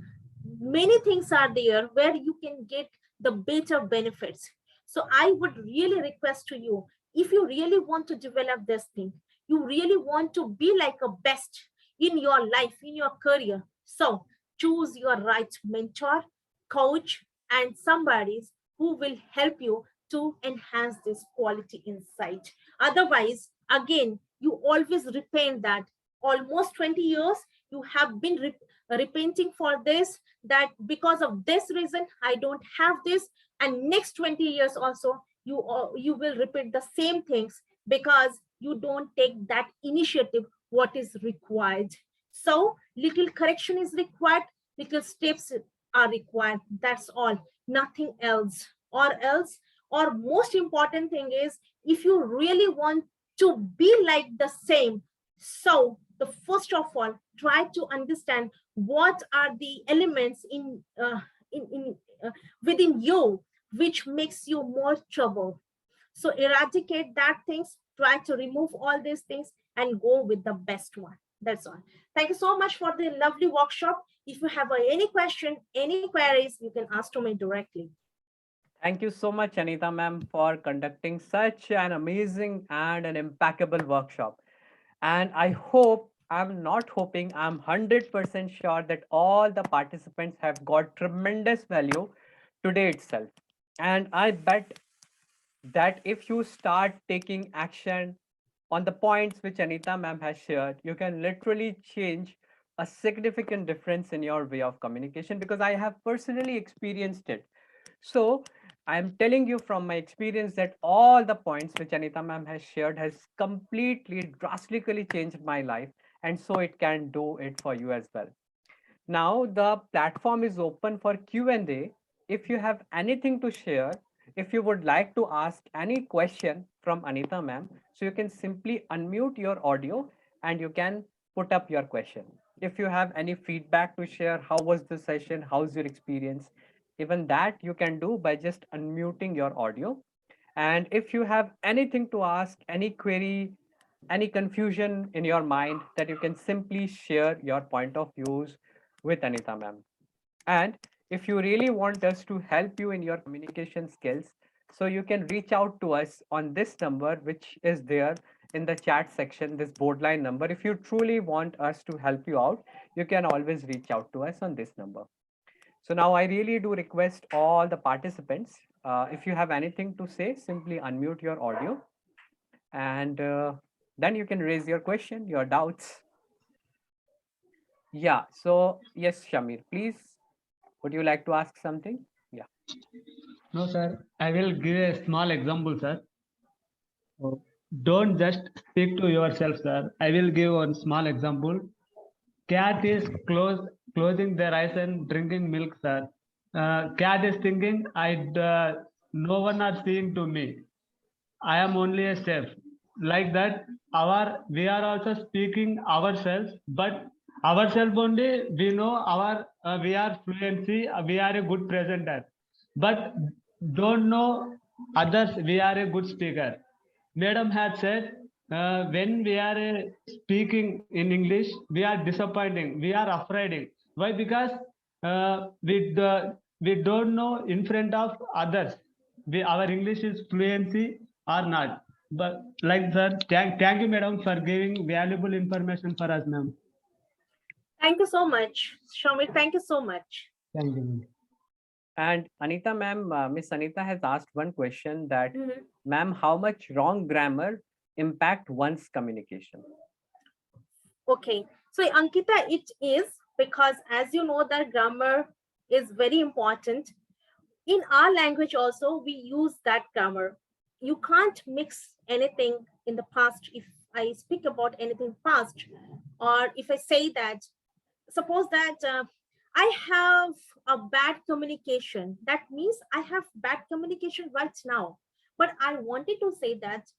Many things are there where you can get the better benefits. So I would really request to you, if you really want to develop this thing, you really want to be like a best in your life, in your career, So choose your right mentor, coach, and somebody who will help you to enhance this quality insight. Otherwise, again, you always repent that almost 20 years you have been repenting for this, that because of this reason I don't have this, and next 20 years also you will repeat the same things because you don't take that initiative what is required. So little correction is required, little steps are required, that's all, nothing else. Or most important thing is, if you really want to be like the same, so the first of all try to understand what are the elements in within you which makes you more trouble. So eradicate that things, try to remove all these things and go with the best one. That's all. Thank you so much for the lovely workshop. If you have any question, any queries, you can ask to me directly. Thank you so much, Anita ma'am, for conducting such an amazing and an impeccable workshop. And I hope, I'm not hoping, I'm 100% sure that all the participants have got tremendous value today itself. And I bet that if you start taking action on the points which Anita ma'am has shared, you can literally change a significant difference in your way of communication, because I have personally experienced it. So I'm telling you from my experience that all the points which Anita ma'am has shared has completely drastically changed my life, and so it can do it for you as well. Now the platform is open for Q&A. If you have anything to share, if you would like to ask any question from Anita ma'am, so you can simply unmute your audio and you can put up your question. If you have any feedback to share, how was the session, how's your experience, even that you can do by just unmuting your audio. And if you have anything to ask, any query, any confusion in your mind, that you can simply share your point of views with Anita ma'am. And if you really want us to help you in your communication skills, so you can reach out to us on this number, which is there in the chat section, this board line number. If you truly want us to help you out, you can always reach out to us on this number. So now I really do request all the participants, if you have anything to say, simply unmute your audio, and then you can raise your question, your doubts. Yeah, so yes, Shamir, please, would you like to ask something? Yeah. No, sir. I will give a small example, sir. Don't just speak to yourself, sir. I will give one small example. Cat is closing their eyes and drinking milk, sir. Cat is thinking, no one are seeing to me. I am only a chef. Like that, we are also speaking ourselves, but ourselves only we know we are fluency, we are a good presenter, but don't know others we are a good speaker. Madam had said, when we are speaking in English, we are disappointing, we are afraid. Why? Because we don't know in front of others. Our English is fluency or not. But like sir, thank you, madam, for giving valuable information for us, ma'am. Thank you so much, Shamir. Thank you so much. Thank you. And Anita ma'am, Miss Anita has asked one question that, Mhm. ma'am, how much wrong grammar impact one's communication? Okay, so Ankita, it is because, as you know, that grammar is very important. In our language also, we use that grammar. You can't mix anything in the past. If I speak about anything past, or if I say that, suppose that I have a bad communication, that means I have bad communication right now. But I wanted to say that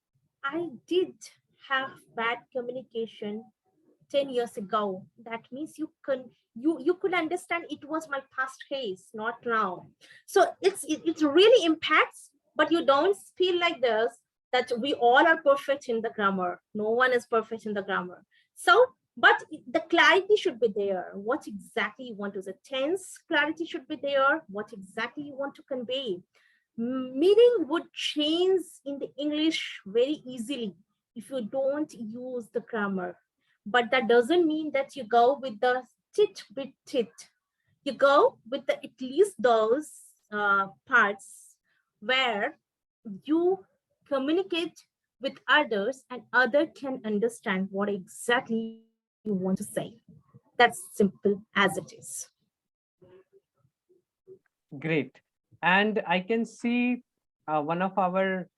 I did have bad communication 10 years ago. That means you could understand it was my past case, not now. So it really impacts, but you don't feel like this, that we all are perfect in the grammar. No one is perfect in the grammar. So but the clarity should be there, what exactly you want to say, tense clarity should be there, what exactly you want to convey. Meaning would change in the English very easily if you don't use the grammar. But that doesn't mean that you go with the tit bit tit. You go with at least those parts where you communicate with others and other can understand what exactly you want to say. That's simple as it is. Great. And I can see one of our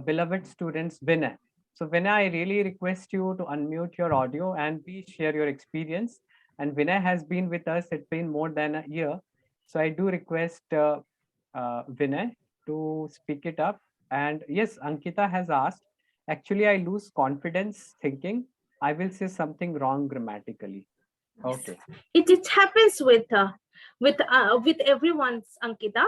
beloved students, Vinay. So, Vinay, I really request you to unmute your audio and please share your experience. And Vinay has been with us, it's been more than a year. So, I do request Vinay to speak it up. And yes, Ankita has asked, actually, I lose confidence thinking I will say something wrong grammatically. Yes. Okay. It happens with everyone's, Ankita.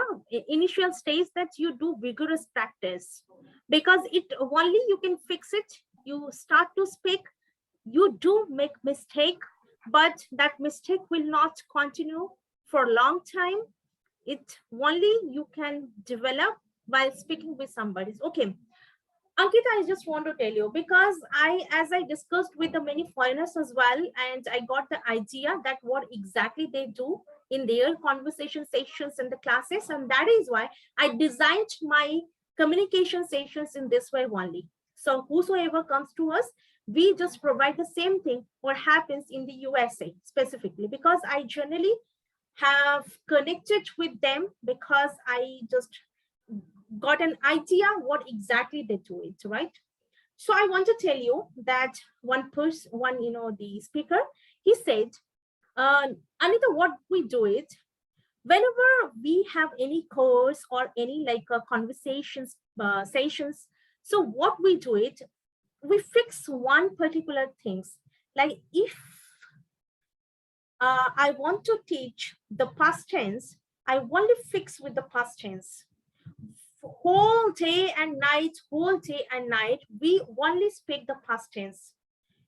Initial stage that you do vigorous practice because it only you can fix it. You start to speak, you do make mistake, but that mistake will not continue for a long time. It only you can develop while speaking with somebody. Okay, Ankita, I just want to tell you because as I discussed with the many foreigners as well, and I got the idea that what exactly they do in their conversation sessions in the classes, and that is why I designed my communication sessions in this way only. So whosoever comes to us, we just provide the same thing what happens in the USA specifically because I generally have connected with them because I just got an idea what exactly they do it, right? So I want to tell you that one person, one, the speaker, he said, Anita, what we do it, whenever we have any course or any like conversations, sessions, so what we do it, we fix one particular things. Like if I want to teach the past tense, I only fix with the past tense whole day and night, we only speak the past tense.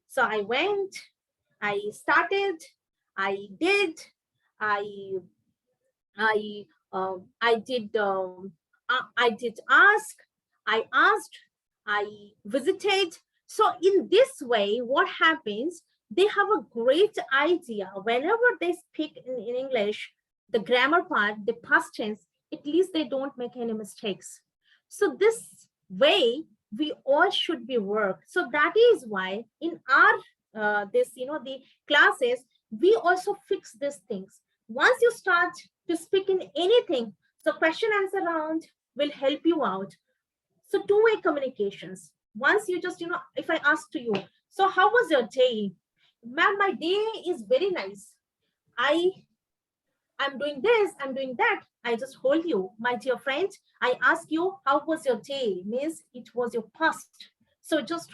So I went, I started, I did, I I did ask, I asked, I visited. So in this way, what happens? They have a great idea whenever they speak in English, the grammar part, the past tense, at least they don't make any mistakes. So this way, we all should be worked. So that is why in our the classes, we also fix these things. Once you start to speak in anything, so question answer round will help you out. So two-way communications. Once you just, if I ask to you, so how was your day? Ma'am, my day is very nice. I I'm doing this, I'm doing that. I just hold you, my dear friend. I ask you, how was your day? Means it was your past. So just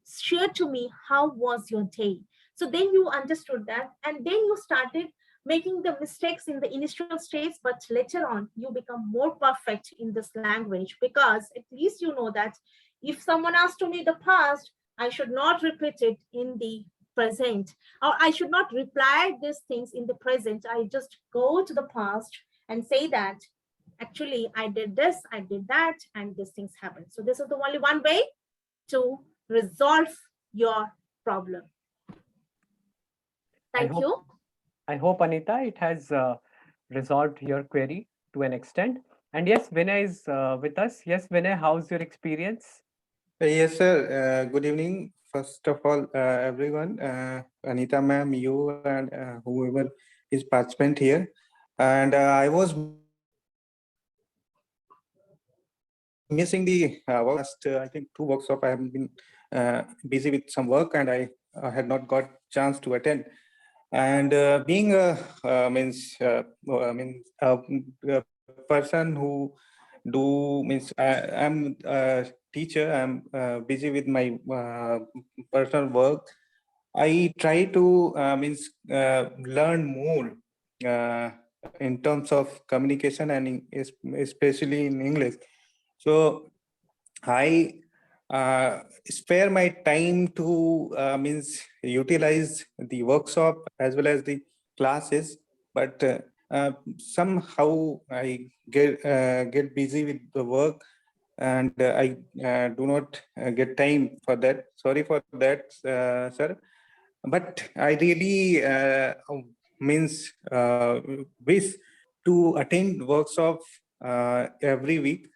share to me, how was your day? So then you understood that, and then you started making the mistakes in the initial stage, but later on, you become more perfect in this language because at least you know that if someone asks to me the past, I should not repeat it in the present, or I should not reply these things in the present. I just go to the past and say that actually I did this, I did that, and these things happened. So this is the only one way to resolve your problem. I Thank hope you. I hope, Anita, it has resolved your query to an extent. And yes, Vinay is with us. Yes, Vinay, how's your experience? Yes, sir. Good evening. First of all, everyone, Anita ma'am, you and whoever is participant here. And I was missing the last, I think, two workshop. I have been busy with some work, and I had not got chance to attend. And being a a person who do means I'm a teacher. I'm busy with my personal work. I try to learn more uh, in terms of communication and especially in English. So I spare my time to means utilize the workshop as well as the classes, but somehow I get busy with the work, and I do not get time for that. Sorry for that, sir. But I really means wish to attend workshop every week,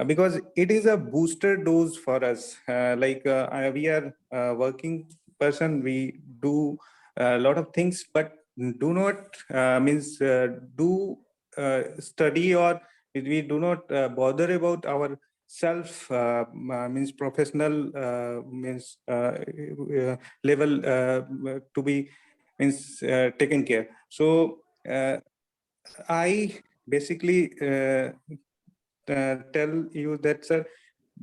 because it is a booster dose for us. We are working person, we do a lot of things, but do not do study, or we do not bother about our self means professional level to be means taken care. So I basically tell you that, sir,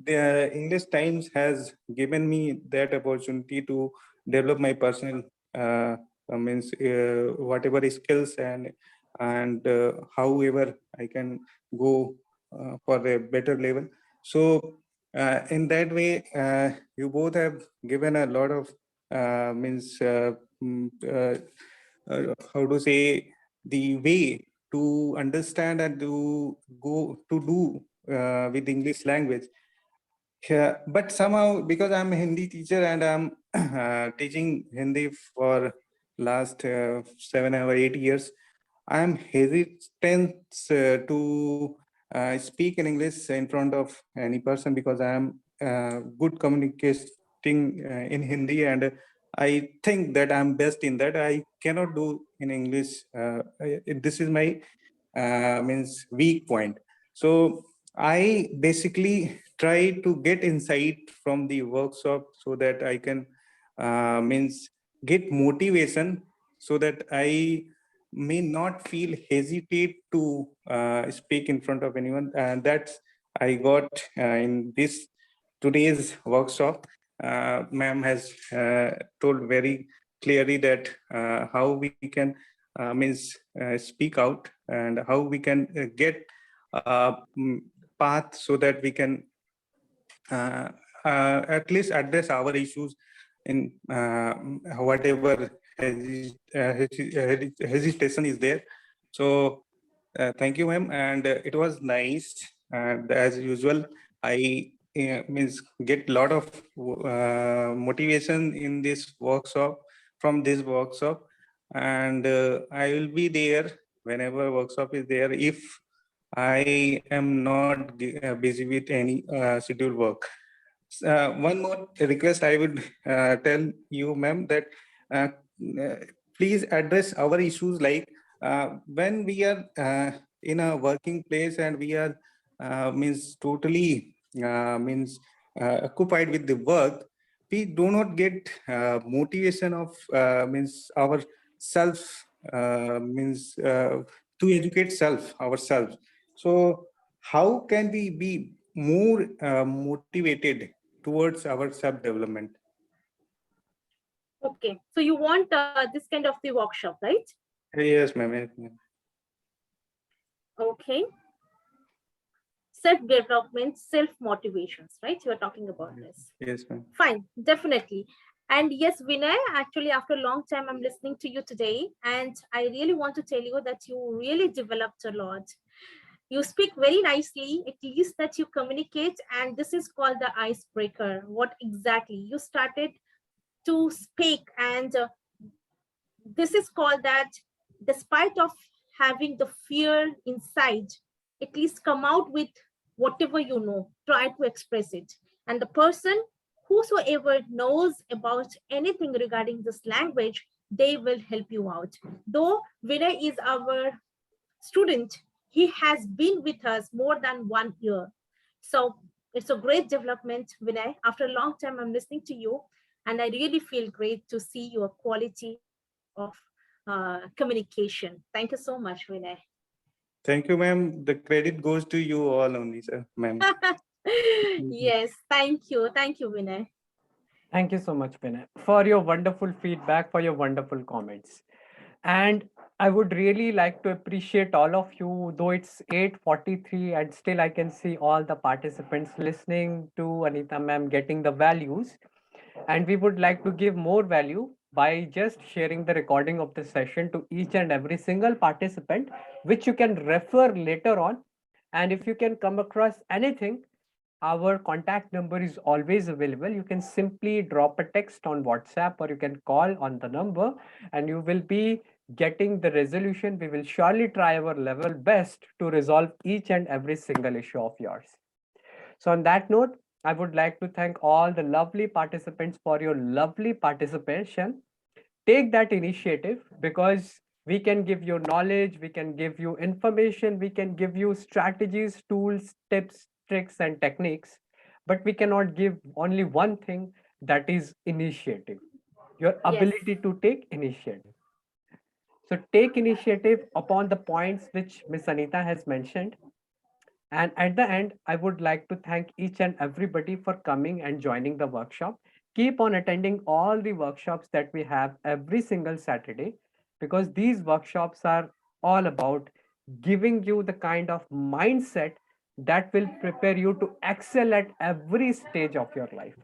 the English Times has given me that opportunity to develop my personal whatever skills, and however I can go for a better level. So in that way, you both have given a lot of means mm, how to say, the way to understand and to go to do with English language. Yeah, but somehow, because I'm a Hindi teacher and I'm teaching Hindi for last 7 or 8 years, I'm hesitant to speak in English in front of any person, because I'm good communicating in Hindi, and I think that I'm best in that. I cannot do in English. This is my means weak point. So I basically try to get insight from the workshop, so that I can means get motivation, so that I may not feel hesitate to speak in front of anyone. And that's I got in this today's workshop. Ma'am has told very clearly that how we can speak out, and how we can get a path, so that we can uh, at least address our issues in whatever hesitation is there. So thank you, ma'am, and it was nice. And as usual, I means get a lot of motivation in this workshop, from this workshop, and I will be there whenever workshop is there, if I am not busy with any scheduled work. One more request I would tell you, ma'am, that uh, uh, please address our issues, like when we are in a working place, and we are means totally occupied with the work, we do not get motivation of means our self to educate self ourselves. So how can we be more motivated towards our self development? Okay, so you want this kind of the workshop, right? Yes, ma'am. Yes, ma'am. Okay, self-development, self-motivations, right? You are talking about this. Yes, ma'am. Fine, definitely. And yes, Vinay, actually, after a long time, I'm listening to you today, and I really want to tell you that you really developed a lot. You speak very nicely, at least that you communicate, and this is called the icebreaker. What exactly? You started to speak, and this is called that despite of having the fear inside, at least come out with whatever you know, try to express it. And the person whosoever knows about anything regarding this language, they will help you out. Though Vinay is our student, he has been with us more than 1 year. So it's a great development, Vinay. After a long time, I'm listening to you, and I really feel great to see your quality of communication. Thank you so much, Vinay. Thank you, ma'am. The credit goes to you all only, sir, ma'am. Yes, thank you. Thank you, Vinay. Thank you so much, Vinay, for your wonderful feedback, for your wonderful comments. And I would really like to appreciate all of you, though it's 8:43 and still I can see all the participants listening to Anita ma'am getting the values. And we would like to give more value by just sharing the recording of the session to each and every single participant, which you can refer later on. And if you can come across anything, our contact number is always available. You can simply drop a text on WhatsApp, or you can call on the number, and you will be getting the resolution. We will surely try our level best to resolve each and every single issue of yours. So on that note, I would like to thank all the lovely participants for your lovely participation. Take that initiative, because we can give you knowledge, we can give you information, we can give you strategies, tools, tips, tricks, and techniques, but we cannot give only one thing, that is initiative, your Yes. ability to take initiative. So take initiative upon the points which Miss Anita has mentioned. And at the end, I would like to thank each and everybody for coming and joining the workshop. Keep on attending all the workshops that we have every single Saturday, because these workshops are all about giving you the kind of mindset that will prepare you to excel at every stage of your life.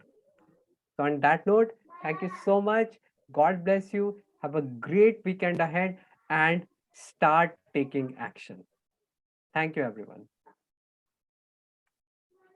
So, on that note, thank you so much. God bless you. Have a great weekend ahead and start taking action. Thank you, everyone.